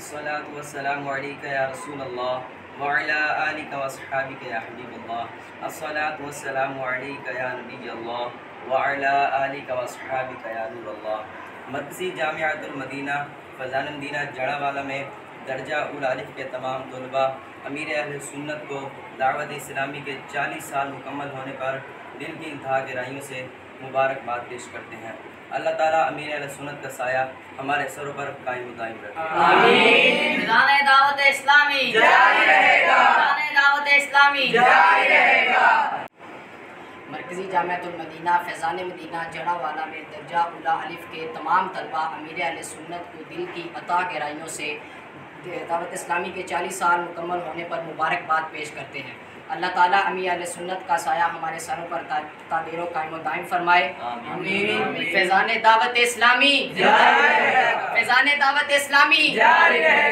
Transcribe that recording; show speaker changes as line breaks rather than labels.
الصلاۃ والسلام علیک یا رسول اللہ وعلی آلک واصحابک یا حبیب اللہ، الصلاۃ والسلام علیک یا نبی اللہ وعلی آلک واصحابک یا نور اللہ۔ مرکزی جامعۃ المدینہ فیضان مدینہ جڑا والا میں درجہ اول الف کے تمام طلباء امیر اہل سنت کو دعوت اسلامی کے 40 سال مکمل ہونے پر دل کی انتہا گہرائیوں سے مبارکباد پیش کرتے ہیں۔ اللہ تعالیٰ امیر اہل سنت کا سایہ ہمارے سروں پر قائم و دائم رکھے۔
آمین۔ فیضان دعوت اسلامی جاری رہے گا۔ فیضان دعوت اسلامی جاری رہے گا۔
مرکزی جامعۃ المدینہ فیضان مدینہ جڑا والا میں درجہ اولا الف کے تمام طلباء امیر اہل سنت کو دل کی عطا گہرائیوں سے دعوت اسلامی کے 40 سال مکمل ہونے پر مبارکباد پیش کرتے ہیں۔ اللہ تعالیٰ امیر اہل سنت کا سایہ ہمارے سروں پر قادر و قائم و دائم فرمائے۔ آمین۔ فیضان دعوت اسلامی جاری رہے گا۔ فیضان دعوت اسلامی جاری رہے گا۔